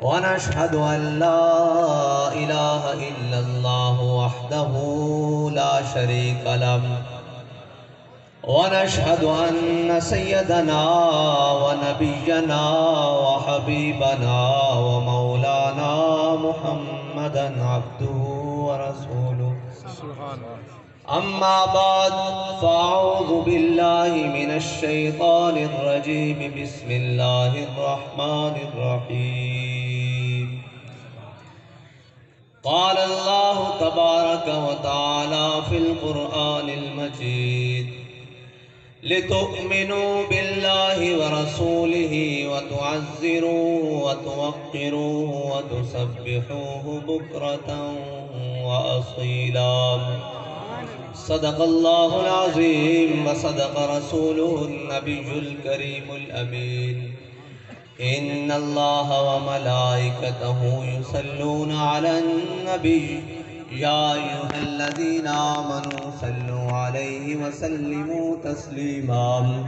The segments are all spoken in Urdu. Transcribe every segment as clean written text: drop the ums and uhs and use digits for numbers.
ونشهد أن لا إله إلا الله وحده لا شريك له ونشهد أن سيدنا ونبينا وحبيبنا ومولانا محمدا عبده ورسوله أما بعد فأعوذ بالله من الشيطان الرجيم بسم الله الرحمن الرحيم قال الله تبارك وتعالى في القرآن المجيد لتؤمنوا بالله ورسوله وتعزروه وتوقروه وتسبحوه بكرة وأصيلا صدق الله العظيم وصدق رسوله النبي الكريم الأمين إن الله وملائكته يصلون على النبي يا أيها الذين آمنوا صلوا عليه وسلموا تسليما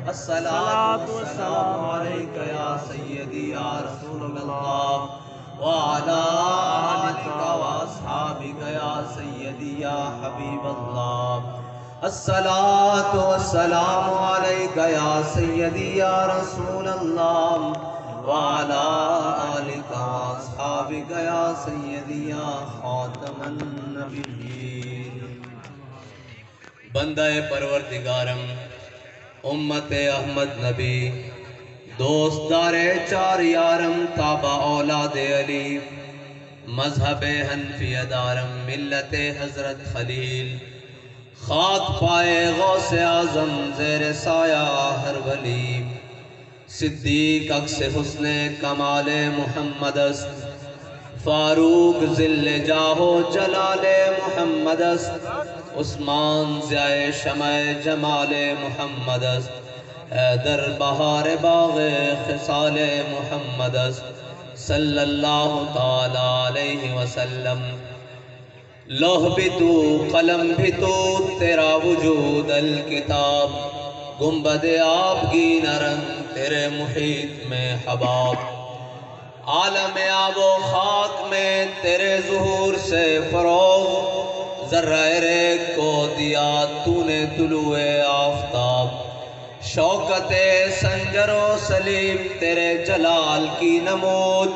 الصلاة والسلام عليك يا سيدي يا رسول الله وعلى آلك وأصحابك يا سيدي يا حبيب الله الصلاة والسلام عليك يا سيدي يا رسول الله وعلى آلك وأصحابك يا سيدي يا خاتم النبيين بندہ پروردگارم امت احمد نبی دوستدار چار یارم تابع اولاد علی مذہب حنفیہ دارم ملت حضرت خلیل خاک پائے غوث اعظم زیر سایہ ہر ولی صدیق عکس حسن کمال محمد است فاروق ذل جاہو جلال محمد است عثمان ضیاء شمع جمال محمد است حیدر بہار باغ خصال محمد است صلی اللہ تعالی علیہ وسلم لوح بھی تو قلم بھی تو تیرا وجود الکتاب گنبد آب کی نرن تیرے محیط میں حباب عالم آب و خاک میں تیرے ظہور سے فروغ ذرہ ریگ کو دیا تو نے طلوع آفتاب شوکت سنجر و سلیم تیرے جلال کی نمود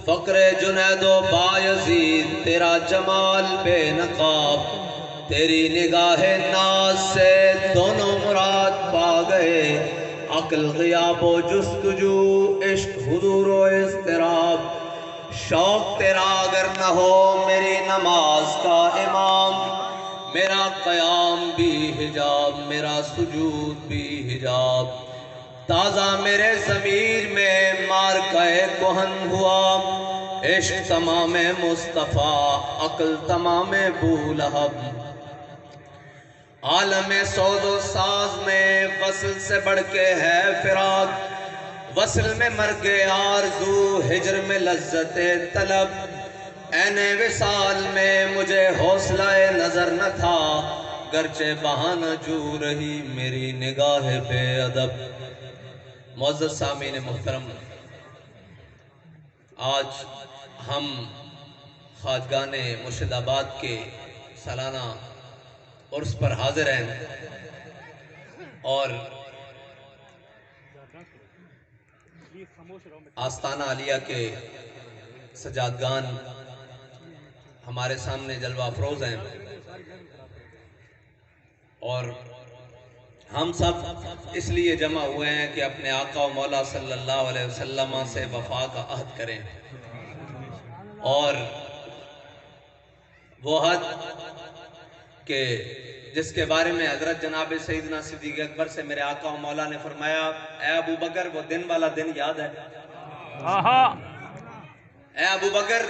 فقر جنید و بایزید تیرا جمال بے نقاب تیری نگاہ ناز سے دونوں مراد پا گئے عقل غیاب و جستجو عشق حضور و اضطراب شوق تیرا اگر نہ ہو میری نماز کا امام میرا قیام بھی حجاب میرا سجود بھی حجاب تازہ میرے ضمیر میں مارکہ کہن ہوا عشق تمام مصطفیٰ عقل تمام بولہب عالم سود و ساز میں وصل سے بڑھ کے ہے فراق وصل میں مرگ آرزو ہجر میں لذت طلب عین وصال میں مجھے حوصلہ نظر نہ تھا گرچہ بہانہ جو رہی میری نگاہ بے ادب معزز سامعین محترم آج ہم خواجگان مرشد آباد کے سالانہ عرس پر حاضر ہیں اور آستانہ عالیہ کے سجادگان ہمارے سامنے جلوہ افروز ہیں اور ہم سب اس لیے جمع ہوئے ہیں کہ اپنے آقا و مولا صلی اللہ علیہ وسلم سے وفا کا عہد کریں اور وہ عہد کہ جس کے بارے میں حضرت جناب سیدنا صدیق اکبر سے میرے آقا و مولا نے فرمایا اے ابو بکر وہ دن والا دن یاد ہے اے ابو بکر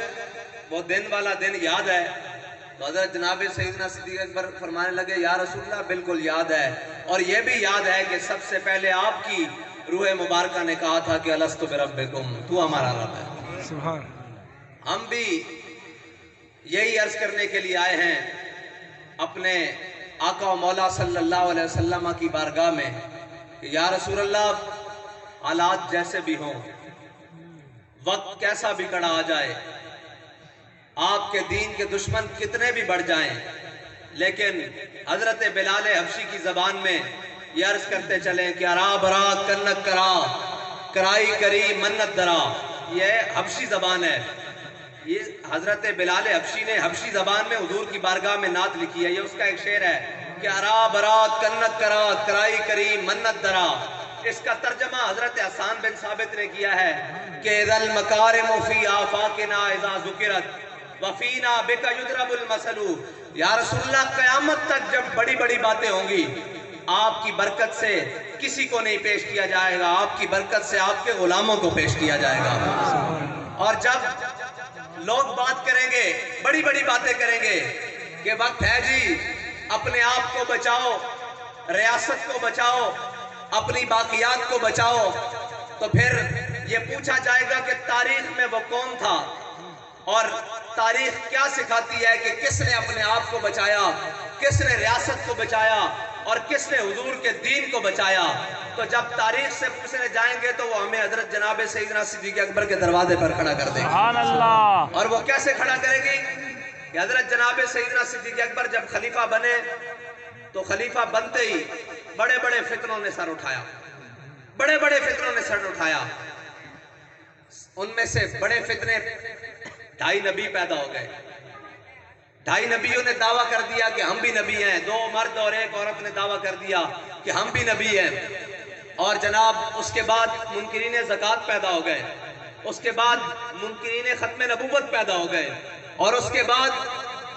وہ دن والا دن یاد ہے تو حضرت جناب سیدنا صدیق اکبر فرمانے لگے یا رسول اللہ بالکل یاد ہے اور یہ بھی یاد ہے کہ سب سے پہلے آپ کی روح مبارکہ نے کہا تھا کہ الستو بربکم تو ہمارا رب ہے ہم بھی یہی عرض کرنے کے لیے آئے ہیں اپنے آقا و مولا صلی اللہ علیہ وسلم کی بارگاہ میں کہ یا رسول اللہ حالات جیسے بھی ہوں وقت کیسا بھی کڑا آ جائے، آپ کے دین کے دشمن کتنے بھی بڑھ جائیں، لیکن حضرت بلال حبشی کی زبان میں یہ عرض کرتے چلیں کہ ارا برا کنک کرا کرائی کری منت درا. یہ حبشی زبان ہے. یہ حضرت بلال حبشی نے حبشی زبان میں حضور کی بارگاہ میں نعت لکھی ہے. یہ اس کا ایک شعر ہے کہ ارا برا کنک کرا کرائی کری منت درا. اس کا ترجمہ حضرت حسان بن ثابت نے کیا ہے کہ اذا المکارم فی آفاقنا اذا ذکرت وفینا بک یضرب المثل. یا رسول اللہ قیامت تک جب بڑی بڑی باتیں ہوں گی آپ کی برکت سے کسی کو نہیں پیش کیا جائے گا، آپ کی برکت سے آپ کے غلاموں کو پیش کیا جائے گا. اور جب لوگ بات کریں گے بڑی بڑی باتیں کریں گے کہ وقت ہے جی اپنے آپ کو بچاؤ، ریاست کو بچاؤ، اپنی باقیات کو بچاؤ، تو پھر یہ پوچھا جائے گا کہ تاریخ میں وہ کون تھا اور تاریخ کیا سکھاتی ہے کہ کس نے اپنے آپ کو بچایا، کس نے ریاست کو بچایا اور کس نے حضور کے دین کو بچایا. تو جب تاریخ سے پوچھنے جائیں گے تو وہ ہمیں حضرت جناب سیدنا صدیق اکبر کے دروازے پر کھڑا کر دے گی. سبحان اللہ. اور وہ کیسے کھڑا کرے گی کہ حضرت جناب سیدنا صدیق اکبر جب خلیفہ بنے تو خلیفہ بنتے ہی بڑے بڑے فتنوں نے سر اٹھایا، بڑے بڑے فتنوں نے سر اٹھایا. ان میں سے بڑے فتنے 2.5 نبی پیدا ہو گئے. 2.5 نبیوں نے دعویٰ کر دیا کہ ہم بھی نبی ہیں. 2 مرد اور 1 عورت نے دعویٰ کر دیا کہ ہم بھی نبی ہیں. اور جناب اس کے بعد منکرین زکوٰۃ پیدا ہو گئے، اس کے بعد منکرین ختم نبوت پیدا ہو گئے، اور اس کے بعد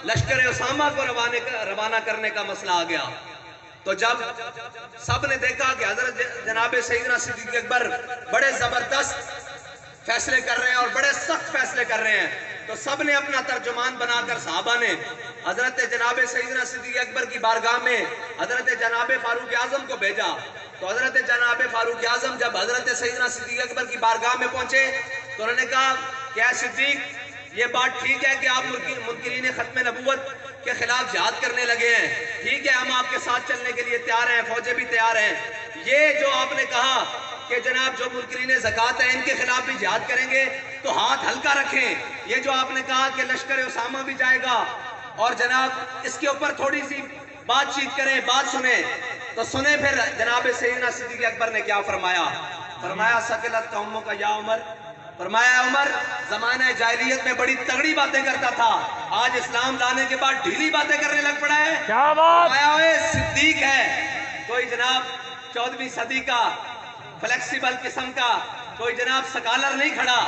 لشکر اسامہ کو روانہ کرنے کا مسئلہ آ گیا. تو جب سب نے دیکھا کہ حضرت جناب سیدنا صدیق اکبر بڑے زبردست فیصلے کر رہے ہیں اور بڑے سخت فیصلے کر رہے ہیں، تو سب نے اپنا ترجمان بنا کر صحابہ نے حضرت جناب سیدنا صدیق اکبر کی بارگاہ میں حضرت جناب فاروق اعظم کو بھیجا. تو حضرت جناب فاروق اعظم جب حضرت سیدنا صدیق اکبر کی بارگاہ میں پہنچے تو انہوں نے کہا کہ اے صدیق، یہ بات ٹھیک ہے کہ آپ منکرین ختم نبوت کے خلاف جہاد کرنے لگے ہیں، ٹھیک ہے، ہم آپ کے ساتھ چلنے کے لیے تیار ہیں، فوجیں بھی تیار ہیں. یہ جو آپ نے کہا کہ جناب جو منکرین زکوٰۃ ہیں ان کے خلاف بھی جہاد کریں گے تو ہاتھ ہلکا رکھیں. یہ جو آپ نے کہا کہ لشکر اسامہ بھی جائے گا اور جناب اس کے اوپر تھوڑی سی بات چیت کریں، بات سنیں. تو سنیں پھر جناب سیدنا صدیق اکبر نے کیا فرمایا. فرمایا ثقلت قوموں کا یا عمر. فرمایا عمر زمانہ جاہلیت میں بڑی تگڑی باتیں کرتا تھا، آج اسلام لانے کے بعد ڈھیلی باتیں کرنے لگ پڑا ہے. کیا بات. فرمایا اے صدیق ہے، کوئی جناب 14ویں صدی کا فلیکسیبل قسم کا کوئی جناب سکالر نہیں کھڑا.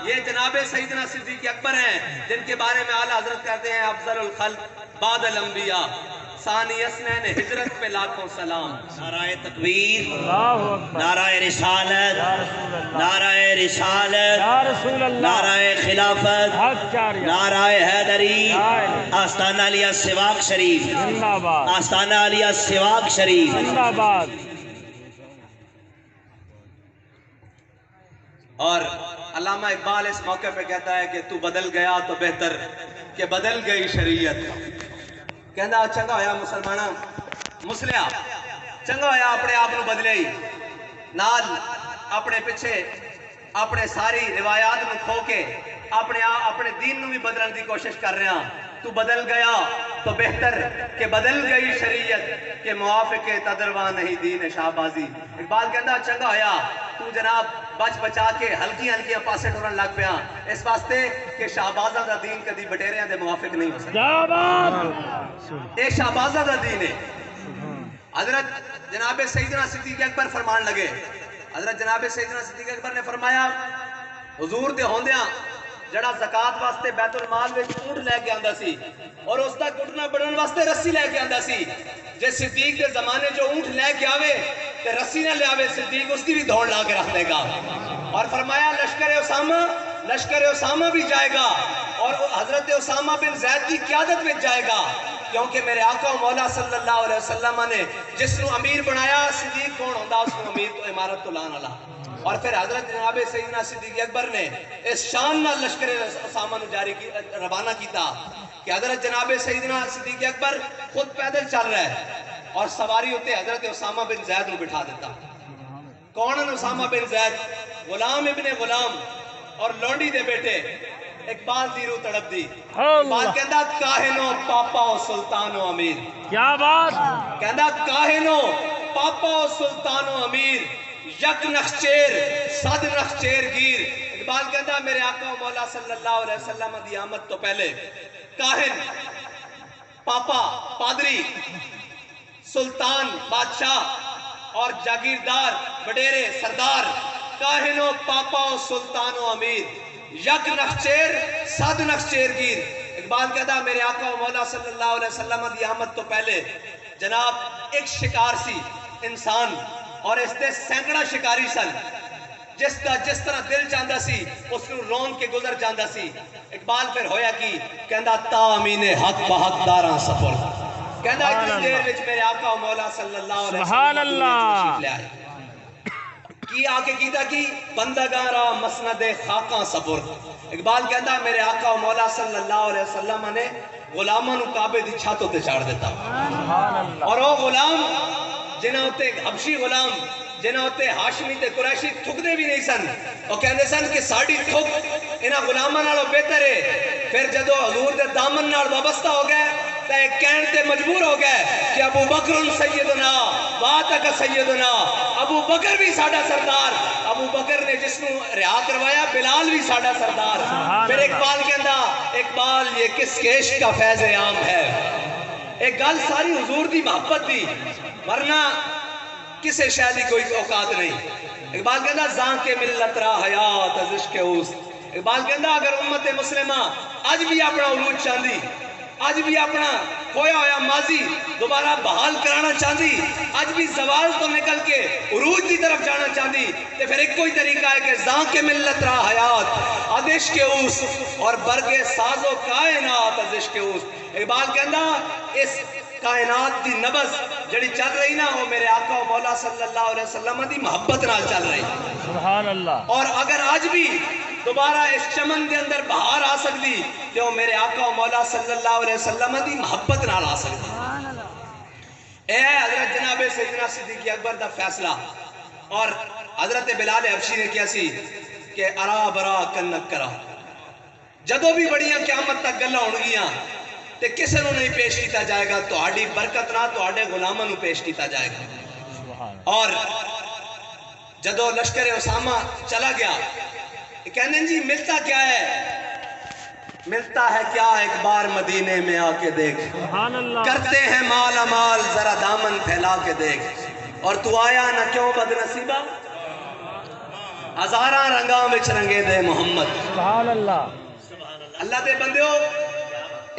یہ جناب سیدنا صدیق اکبر ہیں جن کے بارے میں اعلیٰ حضرت کہتے ہیں افضل الخلق بعد الانبیاء، ثانی اثنین ہجرت پہ لاکھوں سلام. نعرہ تکبیر، اللہ اکبر. نعرہ رسالت، یا رسول اللہ. نعرہ رسالت، یا رسول اللہ. نعرہ خلافت، حق جاریہ. نعرہ حیدری، لا الہ. آستانہ علیہ سواق شریف، زندہ باد. آستانہ علیہ سواق شریف. زندہ باد. اور علامہ اقبال اس موقع پہ کہتا ہے کہ تو بدل گیا تو بہتر کہ بدل گئی شریعت. کہندا چنگا ہویا مسلمانہ مسلیا، چنگا ہویا اپنے آپ نو بدلے ہی، نال اپنے پیچھے اپنے ساری روایات نو کھو کے اپنے دین نو بھی بدلن دی کوشش کر رہے ہیں. تو بدل گیا تو بہتر کہ بدل گئی شریعت کہ موافق تدروا نہیں دین شہبازی. اقبال کہندا چنگا ہویا تو جناب بچ بچا کے ہلکی ہلکیاں پاسے ٹورن لگ پیا اس واسطے کہ شہبازاں دا دین کدی بٹیریاں دے موافق نہیں ہو سکتا. کیا بات. اے شہبازاں دا دین ہے. حضرت جناب سیدنا صدیق اکبر فرمان لگے. حضرت جناب سیدنا صدیق اکبر نے فرمایا حضور دے ہوندیاں جڑا زکات واسطے بیت المال وچ اونٹ لے کے آندا سی اور اس دا گھٹنا بڑھن واسطے رسی لے کے آندا سی. جے صدیق دے زمانے جو اونٹ لے کے آوے تے رسی نہ لے آوے صدیق اس کی بھی دوڑ لا کے رکھ دے گا. اور فرمایا لشکر اسامہ بھی جائے گا اور حضرت اسامہ بن زید کی قیادت میں جائے گا، کیونکہ میرے آقا و مولا صلی اللہ علیہ وسلم نے جس نو امیر بنایا صدیق کون ہوندا اس کو امیر تو امارت تو لان والا. اور پھر حضرت جناب سیدنا صدیق اکبر نے اس شان نال لشکر اسامہ نو روانہ کیتا کہ حضرت جناب سیدنا صدیق اکبر خود پیدل چل رہا ہے اور سواری ہوتے حضرت اسامہ بن زید نو بٹھا دیتا. کون اسامہ بن زید؟ غلام ابن غلام اور لونڈی دے بیٹے اقبال دی روح تڑپ دی اللہ۔ اقبال کہندا کاہنو پاپا و سلطان و امیر کیا بات، کہندا کاہنو پاپا و سلطان و امیر یک نخچیر صد نخچیر گیر اقبال کہندا میرے آقا و مولا صلی اللہ علیہ وسلم دی آمد تو پہلے کاہن پاپا پادری سلطان بادشاہ اور جاگیردار وڈیرے سردار کاہنو پاپا و سلطان و امیر یک نخچیر صد نخچیر گیر اقبال کہتا میرے آقا و مولا صلی اللہ علیہ وسلم دی آمد تو پہلے جناب ایک شکار سی انسان اور اس دے سینکڑا شکاری سن جس طرح دل چاہتا سی اس کو رون کے گزر جاندہ سی اقبال پھر ہویا کی کہندا تا امین حق بحق داراں سفر کہندا اتنی دیر وچ میرے آقا و مولا صلی اللہ علیہ سبحان وسلم اللہ لے آئے کی آکے کیتا کی بندگاں را مسند خاکاں سفر اقبال کہندا میرے آقا و مولا صلی اللہ علیہ وسلم نے غلاماں نو کعبے دی چھتوں تے چاڑ دیتا سبحان اللہ۔ اور وہ غلام جنہاں ہوتے حبشی غلام جنہاں ہوتے ہاشمی تے قریشی تھکدے بھی نہیں سن وہ کہندے سن کہ ساڑی تھک انہاں غلاماں نالوں بہتر ہے پھر جدو حضور دے دامن نال وابستہ ہو گئے تے کہن تے مجبور ہو گئے کہ ابو بکر سیدنا واتک سیدنا ابو بکر بھی ساڑا سردار ابو بکر نے جس نو رہا کروایا بلال بھی ساڑا سردار پھر اقبال کہندا اقبال یہ کس کیش کا فیض عام ہے ایک گل ساری حضور دی محبت دی ورنہ کسے شاید کوئی اوقات نہیں اقبال کہندا زان کے ملت را حیات از عشق اوست اقبال کہندا اگر امت مسلمہ آج بھی اپنا عروج چاندی آج بھی اپنا کھویا ہویا ماضی دوبارہ بحال کرانا چاندی آج بھی زوال تو نکل کے عروج دی طرف جانا چاندی تو پھر ایک کوئی طریقہ ہے کہ زان کے ملت را حیات از عشق اوست اور برگ ساز و کائنات از عشق اوست اقبال کہندا اس کائنات دی نبض جڑی چل رہی نا وہ میرے آقا و مولا صلی اللہ علیہ وسلم دی محبت نال چل رہی سبحان اللہ۔ اور اگر آج بھی دوبارہ اس چمن دے اندر بہار آ سکتی تو وہ میرے آقا و مولا صلی اللہ علیہ وسلم دی محبت نال آ سکتی اے حضرت جناب سیدنا صدیق اکبر دا فیصلہ اور حضرت بلال حبشی نے کیا سی کہ ارا برا کنک کرا جدو بھی بڑیاں قیامت تک گلہ ہونگیاں تے کسے نو نہیں پیش کیتا جائے گا تو آڈی برکت نہ تو آڈے غلامہ نو پیش کیتا جائے گا اور جدو لشکر اسامہ چلا گیا کہنے جی ملتا کیا ہے ملتا ہے کیا ایک بار مدینے میں آ کے دیکھ سبحان اللہ۔ کرتے ہیں مال امال ذرا دامن پھیلا کے دیکھ اور تو آیا نہ کیوں بد نصیبہ ہزاراں رنگاں وچ رنگے دے محمد سبحان اللہ۔ اللہ دے بندیو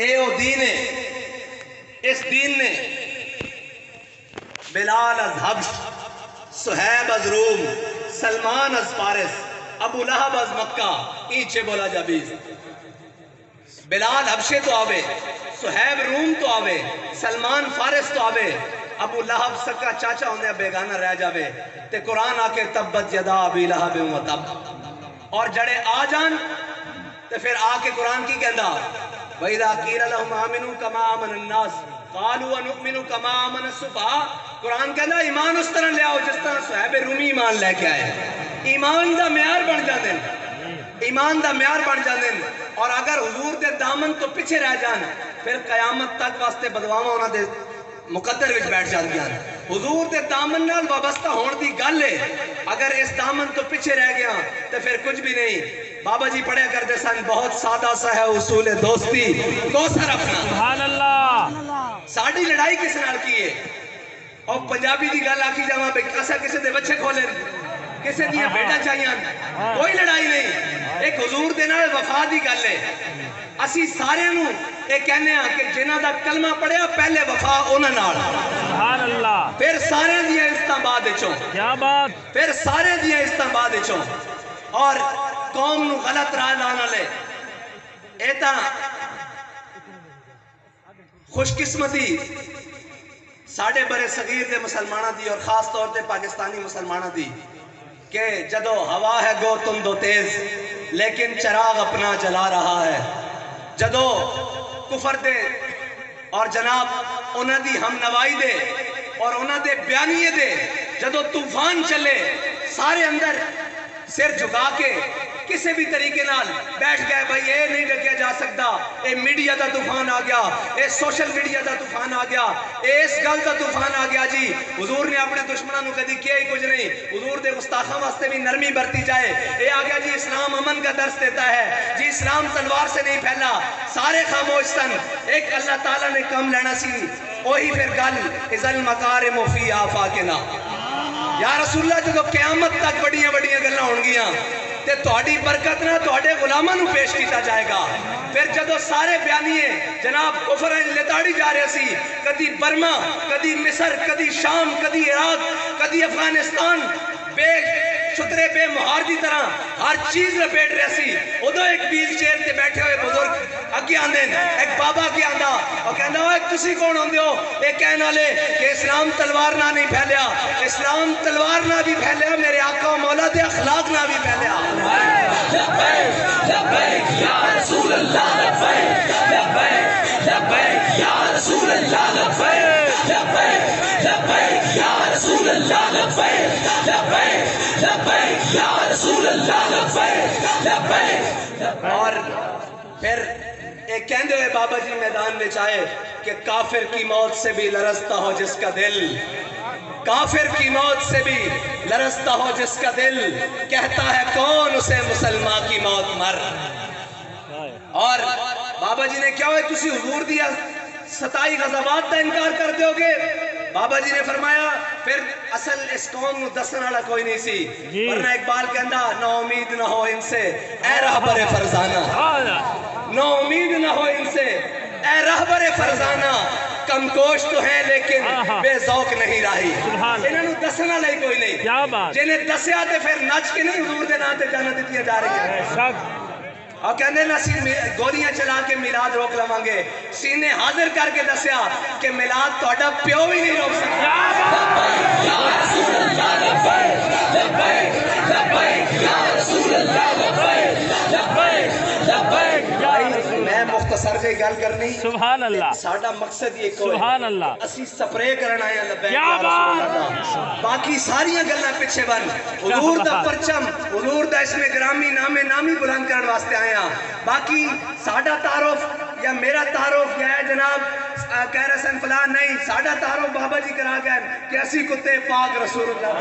اے او دین ہے اس دین نے بلال از حبش سہیب از روم سلمان از فارس ابو لہب از مکہ ایچے بولا جابیز بلال حبشے تو آوے سہیب روم تو آوے سلمان فارس تو آوے ابو لہب سکا چاچا ہوندے بیگانہ رہ جاوے تے قرآن آکے تبت یدا ابی لہب و تب اور جڑے آ جان تے پھر آکے قرآن کی کہندا وَإِذَا قِيلَ لَهُمْ آمِنُوا كَمَا آمَنَ النَّاسِ قَالُوا وَنُؤْمِنُ كَمَا آمَنَ السُّفَهَاءُ قرآن کہندا ایمان اس طرح لے آؤ جس طرح صحیب رومی ایمان لے کے آئے ایمان دا معیار بن جاندے ایمان دا معیار بن جاندے اور اگر حضور دے دامن تو پیچھے رہ جان پھر قیامت تک واسطے بدواواں انہاں دے مقدر وچ بیٹھ جاندیاں حضور دے دامن نال وابستہ ہون دی گل ہے اگر اس دامن تو پیچھے رہ گیا تو پھر کچھ بھی نہیں بابا جی پڑھے کرتے سن بہت سادہ سا ہے اصول دوستی کوثر اپنا سبحان اللہ۔ ساڑی لڑائی کس نال کی ہے اور پنجابی دی گل آکی جاواں بے کسا کسے دے بچے کھولے کسے دیا بیٹا چاہیاں کوئی لڑائی نہیں ایک حضور دے نال وفا دی گل ہے اسی سارے نو ایک کہنے ہیں کہ جنہ دا کلمہ پڑھیا پہلے وفا انہاں نال سبحان اللہ۔ پھر سارے دیا استعباد چوں کیا بات، پھر سارے دیا استعباد چوں اور قوم نو غلط راہ لانا لے ایتا خوش قسمتی ساڑھے برے صغیر دے مسلمانہ دی اور خاص طور دے پاکستانی مسلمانہ دی کہ جدو ہوا ہے گو تم دو تیز لیکن چراغ اپنا جلا رہا ہے جدو کفر دے اور جناب انہ دی ہم نوائی دے اور انہ دے بیانیے دے جدو طوفان چلے سارے اندر سر جھکا کے کسی بھی طریقے نال بیٹھ گئے بھائی یہ نہیں ڈکیا جا سکتا، اے میڈیا دا طوفان آ گیا، اے سوشل میڈیا دا طوفان آ گیا، اے اس گل دا طوفان آ گیا جی حضور نے اپنے دشمنوں نو کدی کیا ہی کچھ نہیں، حضور دے گستاخاں واسطے بھی نرمی برتی جائے، اے آ گیا جی اسلام امن کا درس دیتا ہے جی، اسلام تلوار سے نہیں پھیلا، سارے خاموش سن، ایک اللہ تعالیٰ نے کم لینا سی، وہی پھر گل اذل مکارم فی آفاقنا، یا رسول اللہ جدو قیامت تک بڑیاں بڑیاں گلاں ہون گیاں تے تہاڈی برکت نہ تہاڈے غلاماں نو پیش کیتا جائے گا، پھر جدو سارے بیانیے جناب کفر لتاڑی جا رہے سی، کدی برما، کدی مصر، کدی شام، کدی عراق، کدی افغانستان، بے چھترے بے مہار دی طرح ہر چیز لپیٹ رہے سی، ادو ایک ویل چیئر تے بیٹھے ہوئے بزرگ اگے آندے ایک بابا اگے آندا اور کہندا اوے تسی کون ہوندے ہو؟ اے کہن والے کہ اسلام تلوار نہ نہیں پھیلیا، اسلام تلوار نہ بھی پھیلیا، میرے آقا و مولا دے اخلاق نہ بھی پھیلیا۔ لبیک لبیک یا رسول اللہ، لبیک لبیک لبیک یا رسول اللہ، لبیک لبیک لبیک یا رسول اللہ، لبیک لبیک لبیک یا رسول اللہ، لبیک لبیک۔ اور پھر ایک کہندے ہوئے بابا جی میدان میں چاہے کہ کافر کی موت سے بھی لرزتا ہو جس کا دل، کافر کی موت سے بھی لرزتا ہو جس کا دل، کہتا ہے کون اسے مسلمان کی موت مر۔ اور بابا جی نے کیا ہوئے تسی حضور دیا 27 غزوات دا انکار کر دیو گے؟ بابا جی نے فرمایا پھر اصل اس قوم نو دسن والا کوئی نہیں سی، ورنہ اقبال کہندا نا امید نہ ہو ان سے اے رہبر فرزانہ، نا امید نہ ہو ان سے اے رہبر فرزانہ، کم کوش تو ہیں لیکن بے ذوق نہیں راہی، انہوں نے دسن والا ہی کوئی نہیں، جنہیں دسیا تے پھر نچ کے نہیں حضور دے نام تے جنت دتیاں جا رہی ہیں، اور کہنے نا گولیاں چلا کے میلاد روک لوانگے، سینے حاضر کر کے دسیا کہ میلاد تہاڈا پیو بھی نہیں روک سکتا۔ یا رسول اللہ، لبیک لبیک لبیک یا رسول اللہ، لبیک لبیک لبیک۔ میں مختصر جے گل کرنی، سبحان اللہ، ساڈا مقصد یہ کوئی سبحان اللہ، اسی سپرے کرن آیا لبیک یا رسول اللہ، باقی ساریاں گلاں پیچھے بن، حضور دا پرچم، حضور دا اسم گرامی نامی بلند کرن واسطے آیا، باقی ساڈا تعارف یا میرا تعارف یا ہے جناب کہہ رہے سن فلان نہیں، ساڈا تعارف بابا جی کرا گئے کہ اسی کتے پاک رسول اللہ،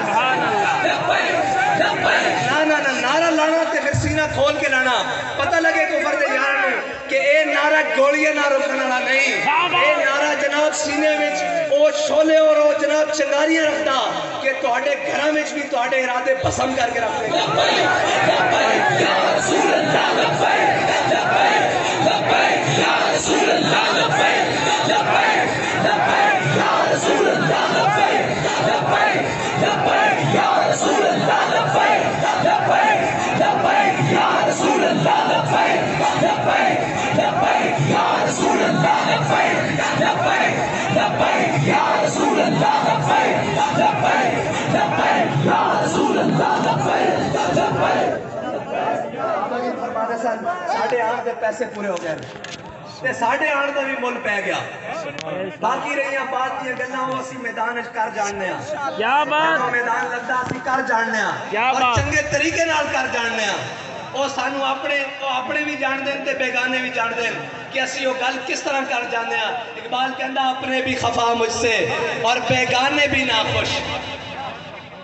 سبحان اللہ، نا نعرہ لانا تے پھر سینہ کھول کے لانا، پتہ لگے کفر دے یار نو کہ اے نعرہ گولیاں نہ روکن والا نہیں، اے نعرہ جناب سینے وچ او شولے اور او جناب چنگاریاں رکھدا کہ تہاڈے گھراں وچ بھی تہاڈے ارادے بسم کر کے رکھ دے گا۔ لبیک یا رسول اللہ، لبیک لبیک لبیک یا رسول اللہ، لبیک لبیک لبیک یا رسول اللہ، لبیک لبیک لبیک یا رسول اللہ، لبیک لبیک لبیک یا رسول اللہ، لبیک لبیک لبیک یا رسول اللہ، لبیک لبیک لبیک یا رسول اللہ، لبیک لبیک لبیک یا رسول اللہ، لبیک لبیک۔ ساڑھے آٹھ دے پیسے پورے ہو گئے تے ساڑھے آٹھ دا بھی مل پہ گیا، باقی رہیاں بات یہ گلاں وہ اسی میدان وچ کر جاننے ہاں، کیا بات، میدان لگدا اسی کر جاننے ہاں اور چنگے طریقے نال کر جاننے ہاں، وہ سانو اپنے بھی جان دیں تے بیگانے بھی جان دیں کہ اسی وہ گل کس طرح کر جاننے ہاں۔ اقبال کہندا اپنے بھی خفا مجھ سے اور بیگانے بھی ناخوش،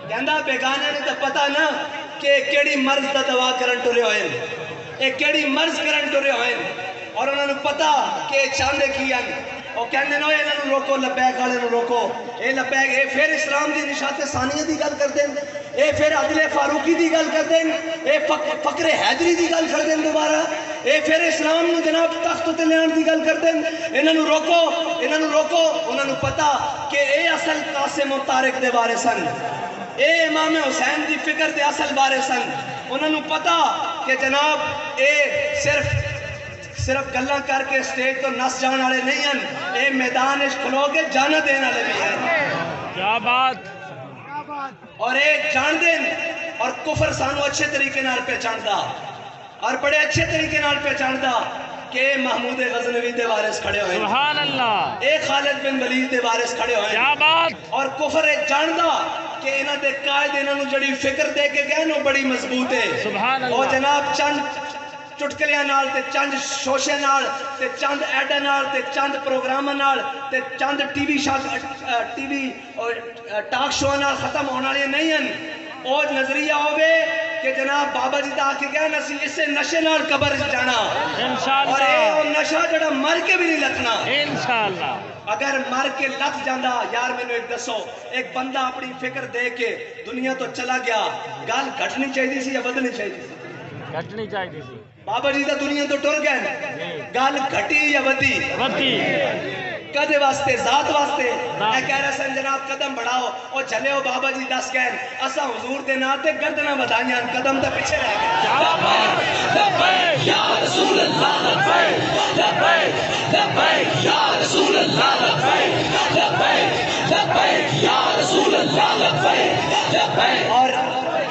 کہندا بیگانے نے تو پتہ نا کہ کیڑی مرض دا دوا کرن ٹرے ہوئے، ایک کیڑی مرض کرن ٹرے ہوئے اور انہوں نے پتا کہ چاندے کی ہیں، وہ کہنے نو انہوں نے روکو، لبیک والے نو روکو، اے لبیک، اے پھر اسلام دی نشات ثانیہ دی گل کر دیں، اے پھر عدل فاروقی دی گل کر دیں، اے فقر حیدری دی گل کر دیں دوبارہ، اے پھر اسلام نو جناب تخت تے لیان دی گل کر دیں، انہوں نے روکو، انہوں نے پتا کہ اے اصل قاسم و طارق دے بارے سن، اے امام حسین دی فکر دے اصل بارے سن، انہوں نے پتا کہ جناب اے صرف گلاں کر کے اسٹیج تو نس جان والے نہیں ہیں، اے میدان اس کھلو کے جانا دینا والے بھی ہیں، کیا بات، اور اے جان دیں اور کفر سانو اچھے طریقے نال پہچاندا اور بڑے اچھے طریقے نال پہچاندا کہ محمود غزنوی دے وارث کھڑے ہوئے، سبحان اللہ، اے خالد بن ولید دے وارث کھڑے ہوئے، کیا بات، اور کفر اے جاندا کہ انہاں دے قائد انہاں نو جڑی فکر دے کے گئے نو بڑی مضبوط ہے. سبحان او اللہ. جناب چند چٹکلیاں نال تے چند شوشے نال تے چند ایڈا نال تے چند پروگراماں نال تے چند ٹی وی اور ٹاک شو نال ختم ہونے والی نہیں ہیں. او نظریہ ہوئے کہ جناب بابا جی دا آکے گئے نسی اسے نشے نال قبر جانا انشاءاللہ. اور اے او نشہ جڑا مر کے بھی نہیں لتنا. انشاءاللہ. اگر مر کے لت جاندہ یار میں نے ایک دسو ایک بندہ اپنی فکر دے کے دنیا تو چلا گیا گال گھٹنی چاہیے سی یا بدنی چاہیے سی؟ گھٹنی چاہیے سی. بابا جی دا دنیا تو ٹر گئے گال گھٹی یا بدی؟ بدی. کدے واسطے ذات واسطے اے کہہ رہا سن جناب قدم بڑھاؤ اور چلے ہو بابا جی دس گئے اسا حضور دے ناتے گردنا بدھائیاں قدم تا پیچھے رہ گئے. لبیک یا رسول اللہ. لبیک لبیک لبیک یا رسول اللہ. لبیک لبیک لبیک یا رسول اللہ. لبیک لبیک. اور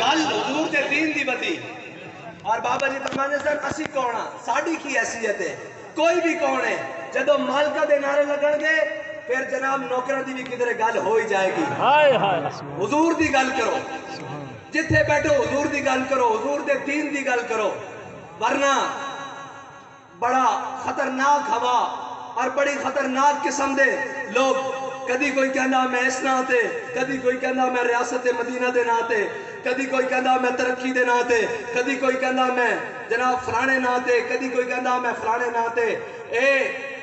گل حضور دے دین دی بدی اور بابا جی فرمانے سن اسی کون ہاں ساڈی کی حیثیت ہے کوئی بھی کون ہے جدو مالکہ دے نعرے لگن گے پھر جناب نوکروں دی بھی کدھر گل ہو ہی جائے گی. ہائے ہائے. حضور دی گل کرو جتھے بیٹھو حضور دی گل کرو حضور دے دین دی گل کرو ورنہ بڑا خطرناک ہوا اور بڑی خطرناک قسم دے لوگ کدی کوئی کہنا میں اس ناتے کدی کوئی کہنا میں ریاست مدینہ دے ناتے کدی کوئی کہنا میں ترقی دے ناتے کدی کوئی کہنا میں جناب فلانے ناتے کدی کوئی کہنا میں فلانے ناتے.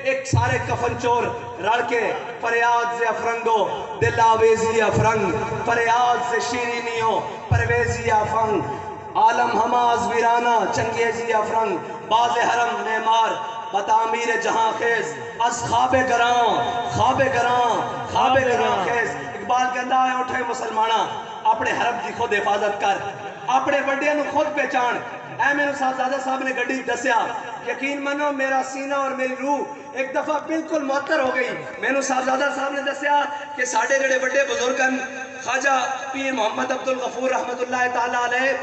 ایک سارے کفن چور رڑ کے فریاد سے افرنگو دل آویزی افرنگ فریاد سے شیرینیوں پرویزی افنگ عالم ہماز ویرانہ چنگیزی افرنگ باز حرم معمار بتعمیر جہاں خیز از خواب گراں خیز. اقبال کہتا ہے اٹھے مسلمانہ اپنے حرم کی خود حفاظت کر اپنے بڑے نو خود پہچان. اے میرے صاحبزادہ صاحب نے گڈی دسیا یقین منو میرا سینہ اور میری روح ایک دفعہ بالکل معطر ہو گئی. میرے صاحبزادہ صاحب نے دسیا کہ ساڑھے جڑے بڑے بزرگن خواجہ پیر محمد عبدالغفور رحمت اللہ تعالیٰ علیہ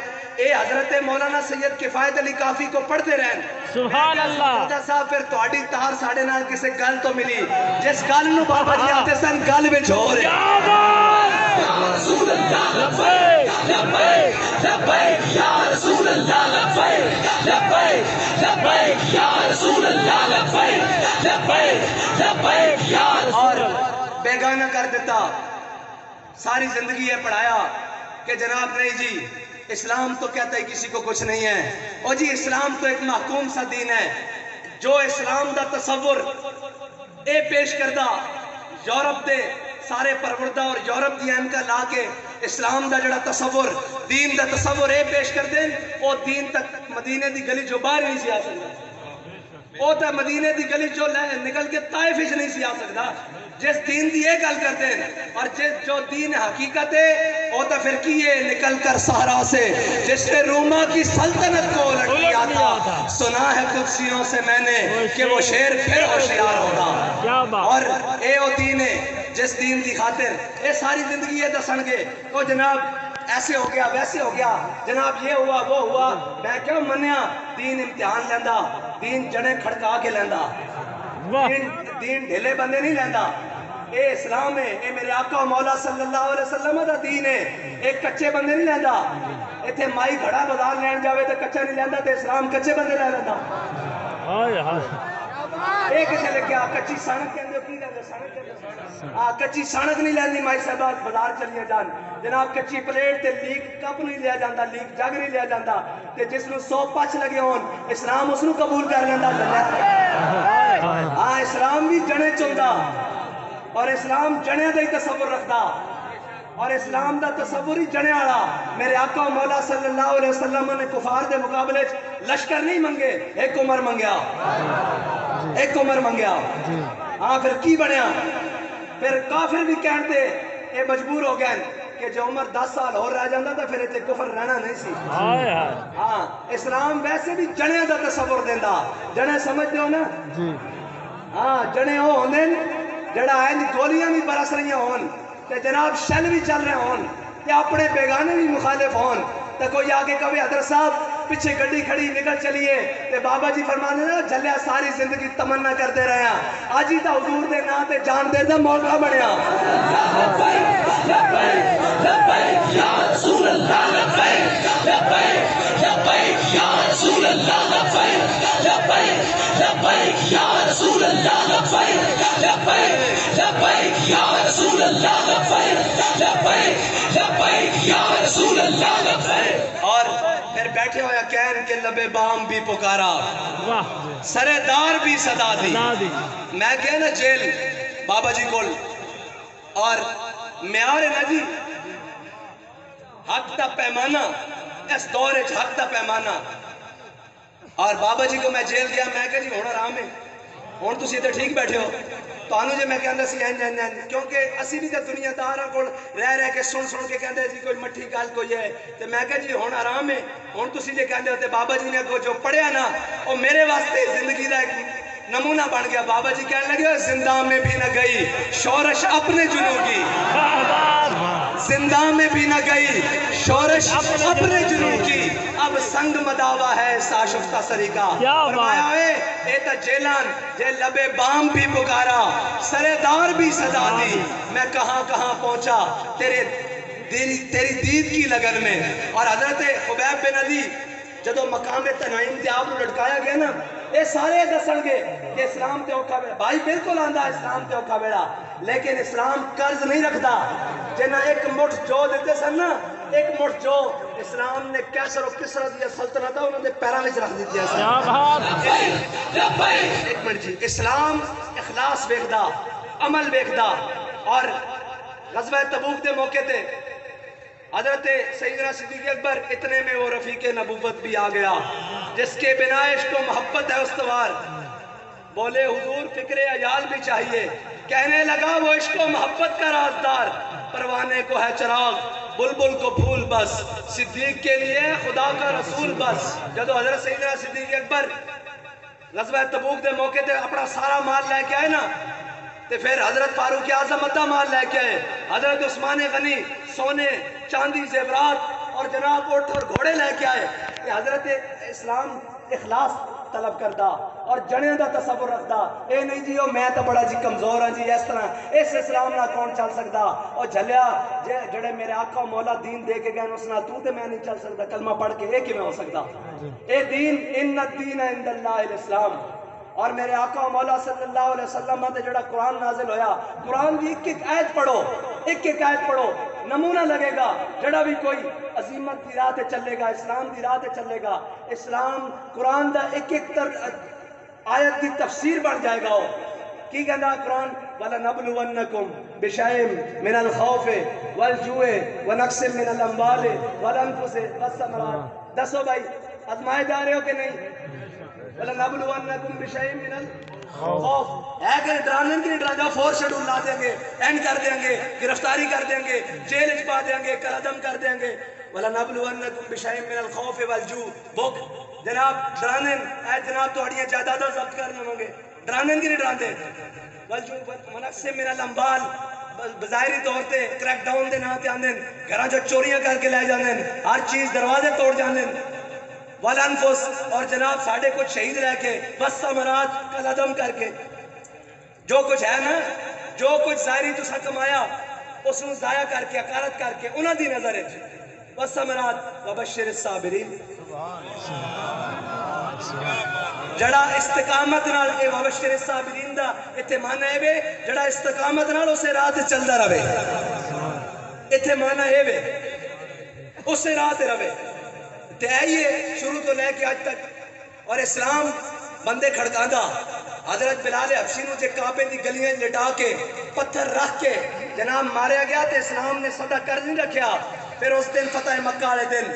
اے حضرت مولانا سید کفایت علی کافی کو پڑھتے رہن. سبحان اللہ. صاحب پھر تواڈی تار ساڑھے نال کسے گل تو ملی جس گل نو بابا جی آتے سن گل وچ ہو رہے. یا رسول اللہ. لبیک لبیک لبیک یا رسول اللہ. لبیک لبیک لبیک یا رسول اللہ. لبیک لبیک لبیک یا رسول اور اللہ. بیگانہ کر دیتا ساری زندگی یہ پڑھایا کہ جناب نہیں جی اسلام تو کہتا ہے کسی کو کچھ نہیں ہے اور جی اسلام تو ایک محکوم سا دین ہے. جو اسلام دا تصور اے پیش کردہ یورپ دے سارے پروردہ اور یورپ دی اینکا لا کے اسلام دا جڑا تصور دین دا تصور اے پیش کر دیں او دین تک مدینے دی گلی جو باہر نہیں سی آ سکتا او تا مدینے دی گلی جو نکل کے طائف ہی نہیں سی آ سکتا. جس دین دی ایک گل کرتے ہیں اور جو دین حقیقت ہے وہ تو پھر کیے نکل کر صحرا سے جس نے روما کی سلطنت کو الٹ دیا تھا. سنا ہے قدسیوں سے میں نے کہ وہ شیر پھر ہوشیار ہوگا. اور اے وہ دین ہے جس دین دی خاطر اے ساری زندگی یہ دسن گے تو جناب ایسے ہو گیا ویسے ہو گیا جناب یہ ہوا وہ ہوا. میں کیوں منیا دین امتحان لیندہ دین جڑے کھڑکا کے لیندہ دین ڈھیلے بندے نہیں لیندہ. اے اسلام ہے اے میرے آقا و مولا صلی اللہ علیہ وسلم دا دین ہے. ایک کچھے بندے نہیں لیندہ ایتھے مائی گھڑا بازار لین جاوے تو کچھا نہیں لیندہ تے اسلام کچھے بندے لے لیندہ. ایک اسے لے کے کچھی سانک کے اندر کی لیندہ سانک کے اندر کچھی سانک نہیں لیندی مائی صاحبات بازار چلیے جان جناب کچھی پلیٹ تے لیک کپ نہیں لیا جاندہ لیک جگ نہیں لیا جاندہ تے جس نو 100 پچ لگے ہون اسلام اس نو قبول کر لیندہ. اسلام بھی جنے چلدا اور اسلام جنے دا ہی تصور رکھدا اور اسلام دا تصور ہی جنے آڑا. میرے آقا و مولا صلی اللہ علیہ وسلم نے کفار دے مقابلے لشکر نہیں منگے ایک عمر منگیا ایک عمر منگیا. ہاں پھر کی بنیا پھر کافر بھی کہتے اے مجبور ہو گئے کہ جو عمر 10 سال اور رہ جاندہ تھا پھر ایتے کفر رہنا نہیں سی. ہاں اسلام ویسے بھی جنے دا تصور دیندہ. جنے سمجھتے ہو نا ہاں جنے ہو ہوندے جڑا ہے گولیاں بھی برس رہی ہون تے جناب شل بھی چل رہے ہون تے اپنے بیگانے بھی مخالف ہون تے کوئی آگے کبھی حضرت صاحب پیچھے گڈی کھڑی نکل چلیے تے بابا جی فرمانے نا جھلیا ساری زندگی تمنا کرتے رہے ہیں آج ہی تا حضور دے نا تے جان دے دا موقع بنیا لبیک یا رسول اللہ لبیک لبیک لبیک یا رسول اللہ لبیک لبیک لبیک یا رسول اللہ لبیک لبیک لبیک یا رسول اللہ لبیک لبیک لبیک یا رسول اللہ لبیک اور پھر بیٹھے ہویا کہن کے لبے بام بھی پکارا سرے دار بھی صدا دی میں گیا نا جیل بابا جی کول اور میارے نا جی حق دا پیمانہ اس دور حق دا پیمانہ اور بابا جی کو میں جیل گیا میں کہا جی ہونا آرام ہے ہون تسی تے ٹھیک بیٹھے ہو تو آنو جی میں کہندہ سی کیونکہ اسی بھی تے دنیا دارہ کو رہ کے سن کے کہندہ جی کوئی مٹھی گال کوئی ہے تو میں کہا جی ہون آرام ہے ہون تسی جی کہندے ہوتے بابا جی نے کو جو پڑھیا نا وہ میرے واسطے زندگی دا نمونہ بن گیا بابا جی کہنے لگے زندہ میں بھی نہ گئی شورش اپنے جنوں کی زندہ میں بھی نہ گئی شورش اپنے جنوں کی اب سنگ مداوہ ہے ساشفتہ سری کا فرمایا ہوئے ایتا جیلان جے لبے بام بھی پکارا سرے دار بھی صدا دی میں کہاں کہاں پہنچا تیری دید کی لگن میں اور حضرت خبیب بن عدی جدو مقام تنعیم تے آپ لٹکایا گیا نا اے سارے دسن گے کہ اسلام تے اوکھا بیڑا بھائی بالکل آندہ اسلام تے اوکھا بیڑا لیکن اسلام قرض نہیں رکھتا جنہ ایک مٹھ جو دیتے سن نا ایک مٹھ جو اسلام نے کیسر و کسرہ دیا سلطنت انہوں نے پیرا میں رکھ دیتی ہے ایک منٹ جی اسلام اخلاص بیکھدا عمل بیکھدا اور غزوہ تبوک دے موقع تے حضرت سیدنا صدیق اکبر اتنے میں وہ رفیق نبوت بھی آ گیا جس کے بنا عشق و محبت ہے استوار بولے حضور فکر عیال بھی چاہیے کہنے لگا وہ عشق و محبت کا رازدار پروانے کو ہے چراغ بلبل کو پھول بس صدیق کے لیے خدا کا رسول بس جدو حضرت سیدنا صدیق اکبر غزوہ تبوک دے موقع تے اپنا سارا مال لے کے آئے نا تے پھر حضرت فاروق اعظم ادھا مال لے کے آئے حضرت عثمان غنی سونے چاندی زیورات اور جناب اٹھ اور گھوڑے لے کے آئے کہ حضرت اسلام اخلاص طلب کردہ اور جنے دا تصور رکھدا اے نہیں جی میں تو بڑا جی کمزور ہاں جی اس طرح اس اسلام نہ کون چل سکتا اور جھلیا جڑے میرے آقا و مولا دین دے کے گئے اس نہ تو تے میں نہیں چل سکتا کلمہ پڑھ کے ایک ہی میں ہو سکتا اے دین ان الدین عند اللہ الاسلام اور میرے آقا و مولا صلی اللہ علیہ وسلم تے جڑا قرآن نازل ہویا قرآن بھی ایک ایک آیت پڑھو ایک ایک آیت پڑھو نمونہ لگے گا جڑا بھی کوئی عظیمت دی راہ تے چلے گا اسلام دی راہ تے چلے گا اسلام قرآن دا ایک ایک آیت کی تفسیر بن جائے گا کی کہنا قرآن وَلَنَبْلُوَنَّكُمْ بِشَيْءٍ مِنَ الْخَوْفِ وَالْجُوعِ وَنَقْصٍ مِنَ الْأَمْوَالِ وَالْأَنفُسِ وَالثَّمَرَاتِ دسو بھائی آزمائے جا رہے ہو کہ نہیں وَلَنَبْلُوَنَّكُمْ بِشَيْءٍ مِنَ الْخَوْفِ ہے کہ ڈرانے کی نہیں ڈرا جاؤ فور شیڈول لا دیں گے اینڈ کر دیں گے گرفتاری کر دیں گے جیل اچپا دیں گے قلعدم کر دیں گے وَلَنَبْلُوَنَّكُمْ بِشَيْءٍ مِنَ الْخَوْفِ وَالْجُوعِ بھوک جناب ڈرانے اے جناب تو اڑیاں جائیداداں ضبط کر لوں گے ڈرانے کی نہیں ڈراندے وَالْجُوعِ وَنَقْصٍ مِنَ الْأَمْوَالِ بظاہری طور تے کریک ڈاؤن دے نام تے آندے گھراں جو چوریاں کر کے لے جاندے ہر چیز دروازے توڑ جاندے والانفس اور جناب ساڑھے کچھ شہید رہ کے والثمرات قلعدم کر کے جو کچھ ہے نا جو کچھ ظاہری تسا کمایا اس نے ضائع کر کے اکارت کر کے انہاں دی نظر ہے والثمرات وبشر الصابرین جڑا استقامت نال اے وبشر الصابرین دا ایتھے معنی ہے وے جڑا استقامت نال اسے راہ تے چلدا رہے ایتھے معنی ہے وے اسے راہ تے رہے تے آئیے شروع تو لے کے آج تک اور اسلام بندے کھڑکاندہ حضرت بلال حبشی نو جے کعبے دی گلیاں لٹا کے پتھر رکھ کے جناب ماریا گیا تے اسلام نے صدا کر نہیں رکھیا پھر اس دن فتح مکہ والے دن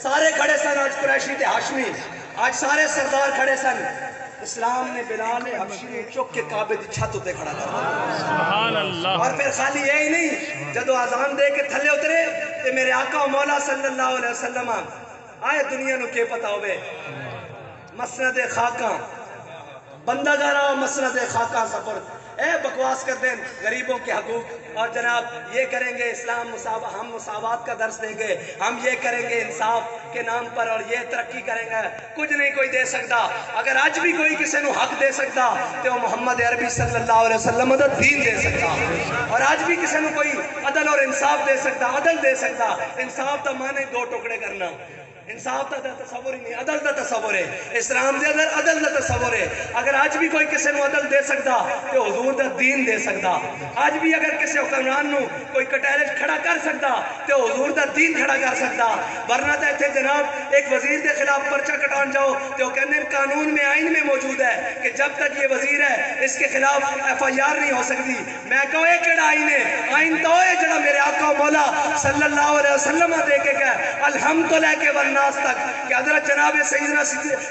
سارے کھڑے سن آج قریشی تے ہاشمی آج سارے سردار کھڑے سن اسلام نے بلال حبشی نے چک کے کعبے دی چھت ہوتے کھڑا کر سبحان اللہ اور پھر خالی یہی نہیں جدو آزان دے کے تھلے اترے تے میرے آقا و مولا صلی اللہ علیہ وسلم آئے دنیا نو کے پتا ہوئے مسند خاکاں بندہ گارا مسند خاکاں سفر بکواس کر دیں غریبوں کے حقوق، اور جناب یہ کریں گے اسلام ہم مساوات کا درس دیں گے، ہم یہ کریں گے انصاف کے نام پر، اور یہ ترقی کریں گے، کچھ نہیں کوئی دے سکتا۔ اگر آج بھی کوئی کسی نو حق دے سکتا تو وہ محمد عربی صلی اللہ علیہ وسلم دا دین دے سکتا، اور آج بھی کسی نو کوئی عدل اور انصاف دے سکتا، عدل دے سکتا۔ انصاف دا معنی دو ٹکڑے کرنا، انصاف دا تصور ہی نہیں، عدل دا تصور ہے، اسلام دے اندر عدل دا تصور ہے۔ اگر آج بھی کوئی کسی نو عدل دے سکتا تو حضور دا دین دے سکتا۔ آج بھی اگر کسی حکمران نو کوئی کٹیلج کھڑا کر سکتا تو حضور دا دین کھڑا کر سکتا۔ ورنہ تے تھے جناب ایک وزیر دے خلاف پرچہ کٹان جاؤ تو کہنے قانون میں آئین میں موجود ہے کہ جب تک یہ وزیر ہے اس کے خلاف ایف آئی آر نہیں ہو سکتی۔ میں کہو ایک کیڑا آئین ہے؟ آئین تو ہے جڑا میرے آقا و مولا صلی اللہ علیہ وسلم دے کے کہ الحمد لے کے ورناس تک کہ حضرت جناب سیدنا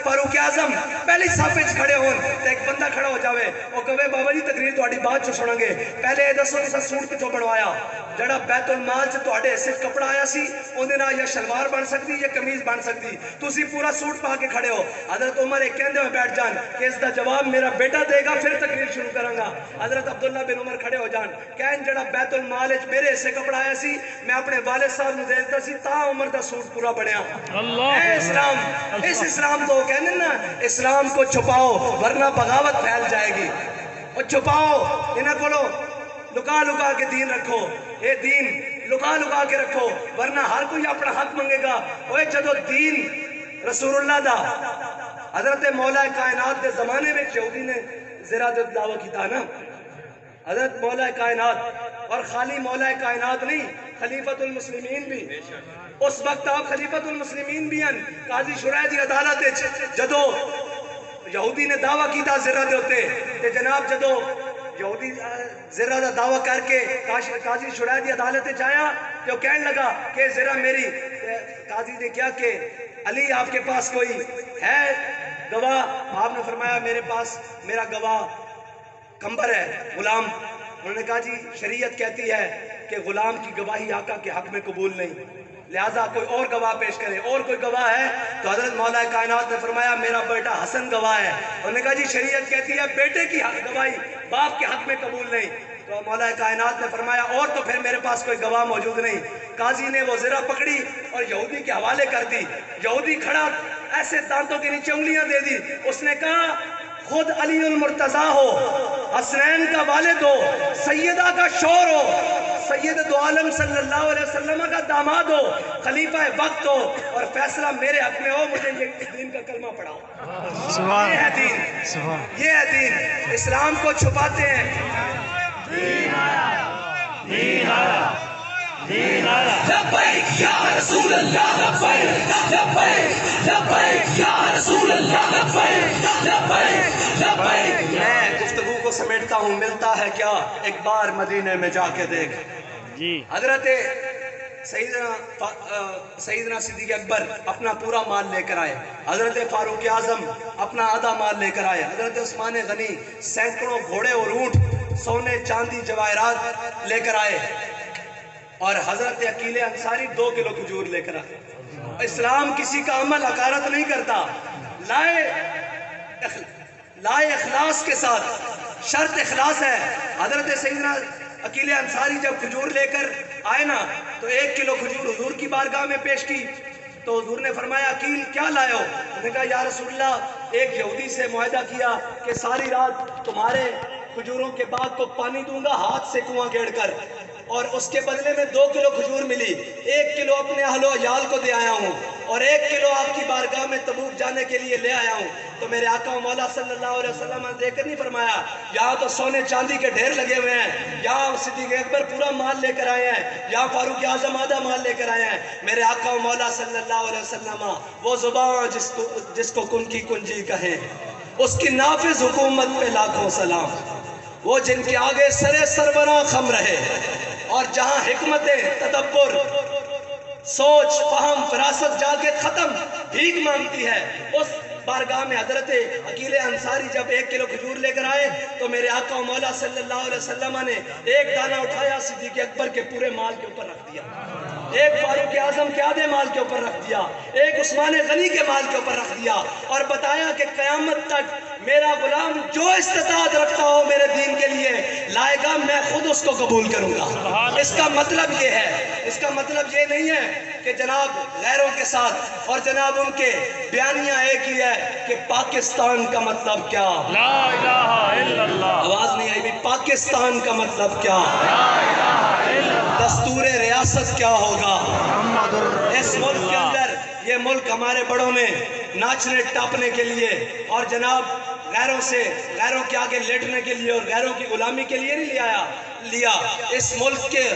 فاروق اعظم پہلے صف وچ کھڑے ہون تے ایک بندہ کھڑا ہو جاوے وہ کہے بابا جی تقریر تہاڈی بعد چ سناں گے، پہلے یہ دسو تساں سوٹ کتھوں بنوایا؟ جڑا بیت المال چ تہاڈے حصے کپڑا آیا سی اودے نال یا شلوار بن سکتی یا قمیض بن سکتی، تسی پورا سوٹ پا کے کھڑے ہو۔ حضرت عمر ایک کہندے ہوئے بیٹھ جان کہ اس دا جواب میرا بیٹا دے گا پھر تقریر شروع کراں گا۔ حضرت عبداللہ بن عمر کھڑے ہو جان کہن جڑا بیت المال وچ میرے حصے کپڑا آیا سی میں اپنے والد صاحب نو دے دیتا سی تا عمر دا سوٹ پورا بنیا۔ اے اسلام، اس اسلام کو کہنے نا اسلام کو چھپاؤ ورنہ بغاوت پھیل جائے گی، اور چھپاؤ انہاں کولو لکا لکا کے دین رکھو، اے دین لکا لکا کے رکھو ورنہ ہر کوئی اپنا حق منگے گا۔ اوے جدو دین رسول اللہ دا حضرت مولا کائنات دے زمانے میں یہودی نے زرا دعویٰ کیتا نا، حضرت مولا کائنات، اور خالی مولا کائنات نہیں خلیفۃ المسلمین بھی، اس وقت آپ خلیفۃ المسلمین بھی ہیں۔ قاضی شرح دی عدالت جدو یہودی نے دعویٰ کیتا زرہ دے ہوتے تے جناب جدو یہودی زرہ دا دعویٰ کر کے قاضی شرح دی عدالت جایا تو کہنے لگا کہ زرہ میری، قاضی نے کیا کہ علی آپ کے پاس کوئی ہے گواہ؟ آپ نے فرمایا میرے پاس میرا گواہ کمبر ہے، غلام۔ انہوں نے کہا جی شریعت کہتی ہے کہ غلام کی گواہی آقا کے حق میں قبول نہیں، لہذا کوئی اور گواہ پیش کرے۔ اور کوئی گواہ ہے؟ تو حضرت مولا کائنات نے فرمایا میرا بیٹا حسن گواہ ہے۔ انہوں نے کہا جی شریعت کہتی ہے بیٹے کی گواہی باپ کے حق میں قبول نہیں۔ تو مولا کائنات نے فرمایا اور تو پھر میرے پاس کوئی گواہ موجود نہیں۔ قاضی نے وہ زرہ پکڑی اور یہودی کے حوالے کر دی۔ یہودی کھڑا ایسے دانتوں کے نیچے انگلیاں دے دی، اس نے کہا خود علی المرتضیٰ ہو، حسنین کا والد ہو، سیدہ کا شور ہو، سید دو عالم صلی اللہ علیہ وسلم کا داماد ہو، خلیفہ وقت ہو، اور فیصلہ میرے حق میں ہو، مجھے یہ دین کا کلمہ پڑھاؤ۔ یہ ہے دین، یہ ہے دین۔ اسلام کو چھپاتے ہیں۔ دین آیا، دین آیا، دین آیا۔ لبیک یا رسول اللہ، لبیک لبیک لبیک یا رسول اللہ، لبیک لبیک لبیک۔ میں گفتگو کو سمیٹتا ہوں، ملتا ہے کیا ایک بار مدینے میں جا کے دیکھ۔ حضرت سیدنا صدیق اکبر اپنا پورا مال لے کر آئے، حضرت فاروق اعظم اپنا آدھا مال لے کر آئے، حضرت عثمان غنی سینکڑوں گھوڑے اور اونٹ سونے چاندی جواہرات لے کر آئے، اور حضرت عقیل انصاری 2 کلو کھجور لے کر آئے۔ اسلام کسی کا عمل حقارت نہیں کرتا، لائے اخلاص کے ساتھ، شرط اخلاص ہے۔ حضرت سیدنا عقیل انصاری جب کھجور لے کر آئے نا تو 1 کلو کھجور حضور کی بارگاہ میں پیش کی، تو حضور نے فرمایا عقیل کیا لائے ہو؟ انہوں نے کہا یا رسول اللہ ایک یہودی سے معاہدہ کیا کہ ساری رات تمہارے کھجوروں کے باغ کو پانی دوں گا ہاتھ سے کنواں گیڑ کر، اور اس کے بدلے میں 2 کلو کھجور ملی، 1 کلو اپنے اہل و عیال کو دے آیا ہوں اور 1 کلو آپ کی بارگاہ میں تبوک جانے کے لیے لے آیا ہوں۔ تو میرے آقا و مولا صلی اللہ علیہ وسلم نے دیکھ کر نہیں فرمایا یہاں تو سونے چاندی کے ڈھیر لگے ہوئے ہیں، یہاں صدیق اکبر پورا مال لے کر آئے ہیں، یہاں فاروق اعظم آدھا مال لے کر آئے ہیں۔ میرے آقا و مولا صلی اللہ علیہ وسلم وہ زبان جس کو کن کی کنجی کہیں، اس کی نافذ حکومت پہ لاکھوں سلام، وہ جن کے آگے سرے سربراہ خم رہے، اور جہاں حکمتیں تدبر سوچ فہم فراست جا کے ختم بھیک مانگتی ہے، اس بارگاہ میں حضرت عقیل انصاری جب 1 کلو کھجور لے کر آئے تو میرے آقا و مولا صلی اللہ علیہ وسلم نے ایک دانہ اٹھایا صدیق اکبر کے پورے مال کے اوپر رکھ دیا۔ ایک فاروق اعظم کے آدھے مال کے اوپر رکھ دیا، ایک عثمان غنی کے مال کے اوپر رکھ دیا، اور بتایا کہ قیامت تک میرا غلام جو استطاعت رکھتا ہو میرے دین کے لیے لائے گا، میں خود اس کو قبول کروں گا۔ اس کا مطلب یہ ہے، اس کا مطلب یہ نہیں ہے کہ جناب غیروں کے ساتھ، اور جناب ان کے بیانیہ ایک ہی ہے کہ پاکستان کا مطلب کیا، لا الہ الا اللہ، آواز نہیں آئی بھی، پاکستان کا مطلب کیا، لا الہ الا اللہ، دستور ریاست کیا ہوگا۔ محمد اس رسول ملک کے اللہ۔ اندر یہ ملک ہمارے بڑوں نے ناچنے ٹاپنے کے لیے اور جناب غیروں کے آگے لیٹنے کے لیے اور غیروں کی غلامی کے لیے نہیں لیا۔ اس ملک کے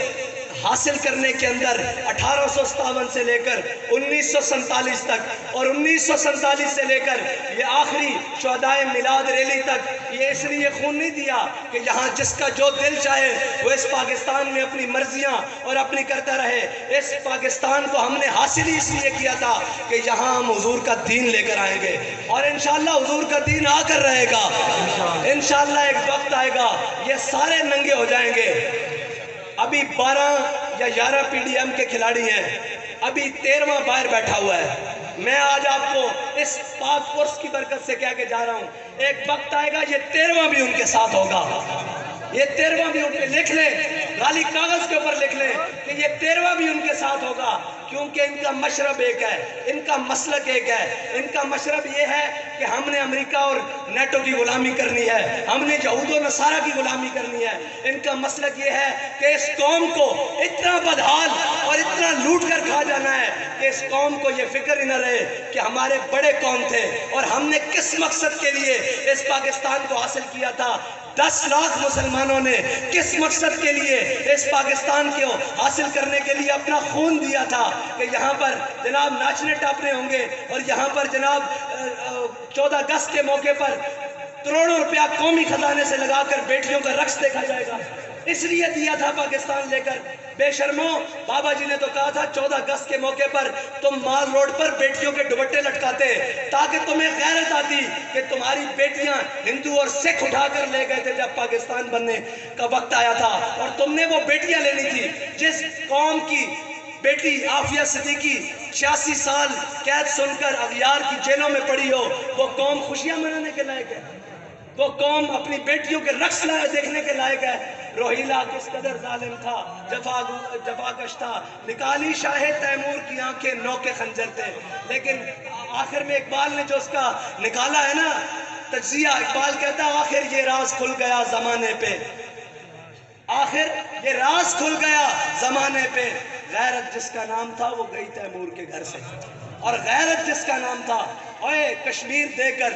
حاصل کرنے کے اندر 1857 سے لے کر 1947 تک اور 1947 سے لے کر یہ آخری شہدائے میلاد ریلی تک یہ اس لیے خون نہیں دیا کہ یہاں جس کا جو دل چاہے وہ اس پاکستان میں اپنی مرضیاں اور اپنی کرتا رہے۔ اس پاکستان کو ہم نے حاصل ہی اس لیے کیا تھا کہ یہاں ہم حضور کا دین لے کر آئیں گے، اور انشاءاللہ حضور کا دین آ کر رہے گا۔ انشاءاللہ ایک وقت آئے گا یہ سارے ننگے ہو جائیں گے۔ ابھی 12 یا 11 پی ڈی ایم کے کھلاڑی ہیں، ابھی 13واں باہر بیٹھا ہوا ہے۔ میں آج آپ کو اس پاک فورس کی برکت سے کہہ کے جا رہا ہوں، ایک وقت آئے گا یہ 13واں بھی ان کے ساتھ ہوگا، یہ 13واں بھی ان کے، لکھ لیں غالی کاغذ کے اوپر لکھ لیں کہ یہ 13واں بھی ان کے ساتھ ہوگا، کیونکہ ان کا مشرب ایک ہے، ان کا مسلک ایک ہے۔ ان کا مشرب یہ ہے کہ ہم نے امریکہ اور نیٹو کی غلامی کرنی ہے، ہم نے یہود و نصارہ کی غلامی کرنی ہے۔ ان کا مسلک یہ ہے کہ اس قوم کو اتنا بدحال اور اتنا لوٹ کر کھا جانا ہے کہ اس قوم کو یہ فکر ہی نہ رہے کہ ہمارے بڑے کون تھے اور ہم نے کس مقصد کے لیے اس پاکستان کو حاصل کیا تھا۔ 10 لاکھ مسلمانوں نے کس مقصد کے لیے اس پاکستان کو حاصل کرنے کے لیے اپنا خون دیا تھا کہ یہاں پر جناب ناچنے ٹاپنے ہوں گے، اور یہاں پر جناب 14 اگست کے موقع پر کروڑوں روپیہ قومی خزانے سے لگا کر بیٹیوں کا رقص دیکھا جائے گا۔ اس لیے دیا تھا پاکستان لے کر۔ بے شرمو، بابا جی نے تو کہا تھا 14 اگست کے موقع پر تم مال روڈ پر بیٹیوں کے دوپٹے لٹکاتے تاکہ تمہیں غیرت آتی کہ تمہاری بیٹیاں ہندو اور سکھ اٹھا کر لے گئے تھے جب پاکستان بننے کا وقت آیا تھا، اور تم نے وہ بیٹیاں لینی تھی۔ جس قوم کی بیٹی عافیہ صدیقی 86 سال قید سن کر اغیار کی جیلوں میں پڑی ہو، وہ قوم خوشیاں منانے کے لائق ہے، وہ قوم اپنی بیٹیوں کے رقص دیکھنے کے لائق ہے۔ روہیلا کس قدر ظالم تھا، جفا کش تھا، نکالی شاہ تیمور کی آنکھیں نو کے خنجر تھے، لیکن آخر میں اقبال نے جو اس کا نکالا ہے نا تجزیہ، اقبال کہتا ہے آخر یہ راز کھل گیا زمانے پہ، آخر یہ راز کھل گیا زمانے پہ۔ غیرت جس کا نام تھا وہ گئی تیمور کے گھر سے، اور غیرت جس کا نام تھا اوے کشمیر دے کر،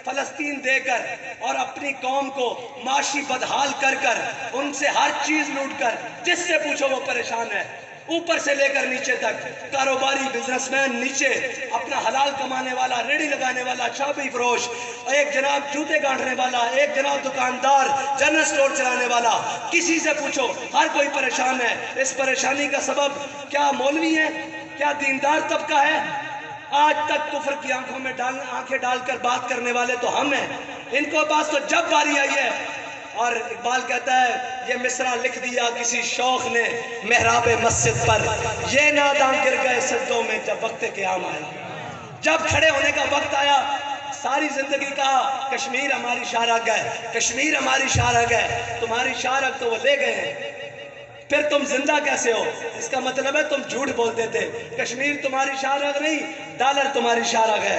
فلسطین دے کر، اور اپنی قوم کو معاشی بدحال کر کر، ان سے ہر چیز لوٹ کر، جس سے پوچھو وہ پریشان ہے، اوپر سے لے کر نیچے تک، کاروباری بزنس مین نیچے، اپنا حلال کمانے والا، ریڑھی لگانے والا، چابی فروش، ایک جناب جوتے گانٹھنے والا، ایک جناب دکاندار، جنرل سٹور چلانے والا، کسی سے پوچھو ہر کوئی پریشان ہے۔ اس پریشانی کا سبب کیا مولوی ہے، کیا دیندار طبقہ ہے؟ آج تک کفر کی آنکھوں میں آنکھیں ڈال کر بات کرنے والے تو ہم ہیں، ان کو پاس تو جب باری آئی ہے۔ اور اقبال کہتا ہے یہ مصرع لکھ دیا کسی شوخ نے محراب مسجد پر، یہ ناداں گر گئے سجدوں میں جب وقت قیام آیا۔ جب کھڑے ہونے کا وقت آیا، ساری زندگی کہا کشمیر ہماری شاہراہ ہے، کشمیر ہماری شاہراہ ہے، تمہاری شاہراہ تو وہ لے گئے ہیں، پھر تم زندہ کیسے ہو؟ اس کا مطلب ہے تم جھوٹ بولتے تھے۔ کشمیر تمہاری شاہراہ نہیں، ڈالر تمہاری شاہراہ ہے،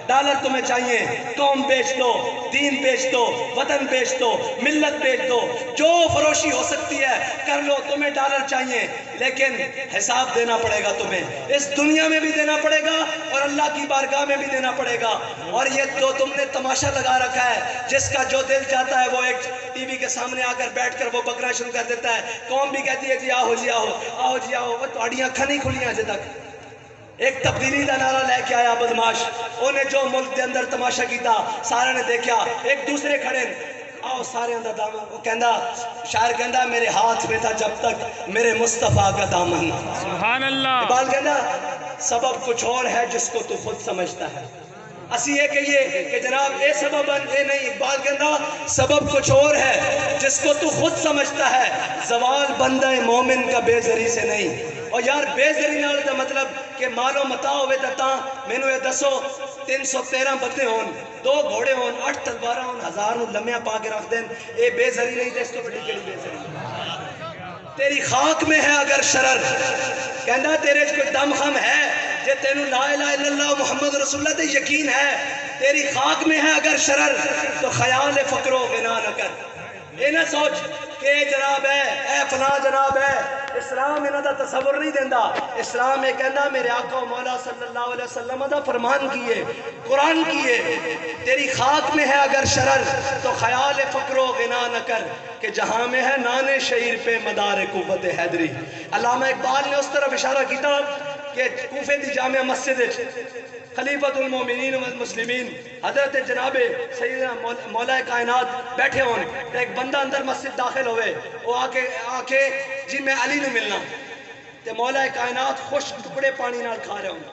ڈالر تمہیں چاہیے، قوم بیچ دو، دین بیچ دو، وطن بیچ دو، ملت بیچ دو، جو فروشی ہو سکتی ہے کر لو، تمہیں ڈالر چاہیے، لیکن حساب دینا پڑے گا تمہیں، اس دنیا میں بھی دینا پڑے گا اور اللہ کی بارگاہ میں بھی دینا پڑے گا۔ اور یہ جو تم نے تماشا لگا رکھا ہے، جس کا جو دل چاہتا ہے وہ ایک ٹی وی کے سامنے آ کر بیٹھ کر وہ بکنا شروع کر دیتا ہے، قوم بھی کہتی ہے جی آہو جی آہو، آہو جی آہو، وہ تھوڑی اکھاں نہیں کھلیاں اجے تک۔ ایک تبدیلی کا نعرہ لے کے آیا بدماش، انہیں جو ملک کے اندر تماشا کیتا سارے نے دیکھا، ایک دوسرے کھڑے آؤ سارے اندر دامن، وہ کہندا شاعر کہندا میرے ہاتھ میں تھا جب تک میرے مصطفیٰ کا دامن۔ سبحان اللہ۔ اقبال کہندا سبب کچھ اور ہے جس کو تو خود سمجھتا ہے، اسی یہ کہیے کہ جناب اے سبب اے نہیں، اقبال کہندا سبب کچھ اور ہے جس کو تو خود سمجھتا ہے، زوال بندہ مومن کا بے زری سے نہیں۔ اور یار بے زری نال دا مطلب کہ مال و متا ہوئے تا مینوں یہ دسو 313 بندے ہون، 2 گھوڑے ہون، 8 تلوار ہون، 1000 نو لمیا پا کے رکھ دین، اے بے زری نہیں تے اس تو بڑی کیڑی بے زری؟ تیری خاک میں ہے اگر شرر، کہندا تیرے وچ کوئی دم خم ہے جے تینوں لا الہ الا اللہ محمد رسول اللہ تے یقین ہے، تیری خاک میں ہے اگر شرر تو خیال فقر و غنا نہ کر۔ اے نہ سوچ کہ جناب ہے اے فلاں جناب ہے، اسلام انہاں دا تصور نہیں دیندا، اسلام یہ کہندا میرے آقا و مولا صلی اللہ علیہ وسلم دا فرمان کیے، قرآن کیے، تیری خاک میں ہے اگر شرر تو خیال فقر و غنا نہ کر، کہ جہاں میں ہے نان شعیر پہ مدار قوت حیدری۔ علامہ اقبال نے اس طرف اشارہ کیتا کہ کوفے دی جامع مسجد خلیفۃ المومنین والمسلمین حضرت جناب سیدنا مولا کائنات بیٹھے ہون تے ایک بندہ اندر مسجد داخل ہوئے، وہ آ کے جی میں علی نو ملنا، تے مولا کائنات خوش ٹکڑے پانی نال کھا رہے ہوں،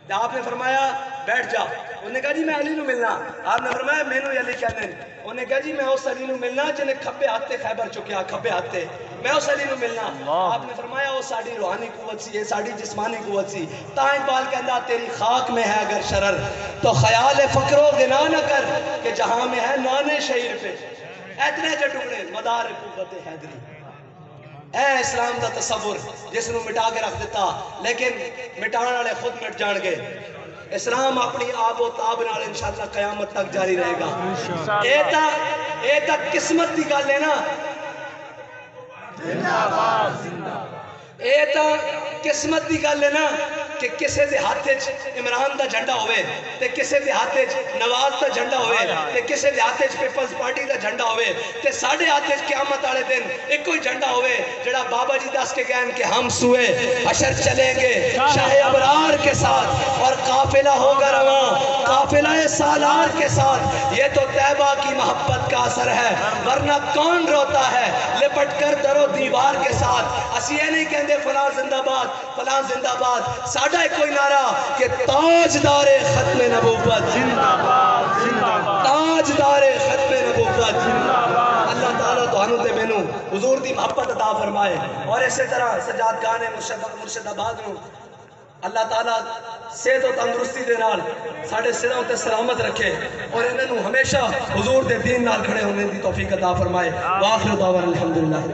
تے آپ نے فرمایا بیٹھ جا، انہوں نے کہا جی میں علی نو ملنا، آپ نے فرمایا مینوں علی کہنے، انہوں نے کہا جی میں اس علی نو ملنا جنہیں کھبے ہاتھے خیبر چکیا، کھبے ہاتھے میں اس علی نو ملنا، آپ نے فرمایا وہ ساڑی روحانی قوت سی، یہ ساڑی جسمانی قوت سی۔ تا اقبال کہندا تیری خاک میں ہے اگر شرر تو خیال فقر و غنا نہ کر، کہ جہاں میں ہے نان شعیر پہ اتنے جے ٹکڑے مدار قوت حیدری۔ اے اسلام دا تصور جس نو مٹا کے رکھ دیتا، لیکن مٹان والے خود مٹ جان گے، اسلام اپنی آب و تاب نال انشاءاللہ قیامت تک جاری رہے گا۔ اے تا قسمت دی گل ہے نا، اے تا قسمت دی گل ہے نا کہ کسے دے ہاتھ عمران دا جھنڈا ہوئے تے کسے دے ہاتھ نواز دا جھنڈا ہوئے تے کسے دے ہاتھ پیپلز پارٹی دا جھنڈا ہوئے تے ساڑھے ہاتھ قیامت والے دن ایک کوئی جھنڈا ہوئے جڑا بابا جی دس کے گئے کہ ہم سوئے حشر چلیں گے شاہ ابرار کے ساتھ اور قافلہ ہوگا رواں قافلہ سالار کے ساتھ، یہ تو طیبہ کی محبت کا اثر ہے، ورنہ کون روتا ہے لپٹ کر در و دیوار کے ساتھ۔ اسی یہ نہیں کہندے فلاں زندہ باد فلاں زندہ باد، ساڑھا ایک کوئی نعرہ کہ تاجدار ختم نبوت زندہ باد، تاجدار ختم نبوت زندہ باد۔ اللہ تعالیٰ تہانوں تے مینوں حضور دی محبت عطا فرمائے، اور اسی طرح سجاد گانے مرشد آباد نو اللہ تعالیٰ صحت و تندرستی دے نال ساڑھے سروں تے سلامت رکھے، اور انہوں ہمیشہ حضور دے دین نال کھڑے ہونے دی توفیق عطا فرمائے۔ وآخر دعوانا الحمدللہ۔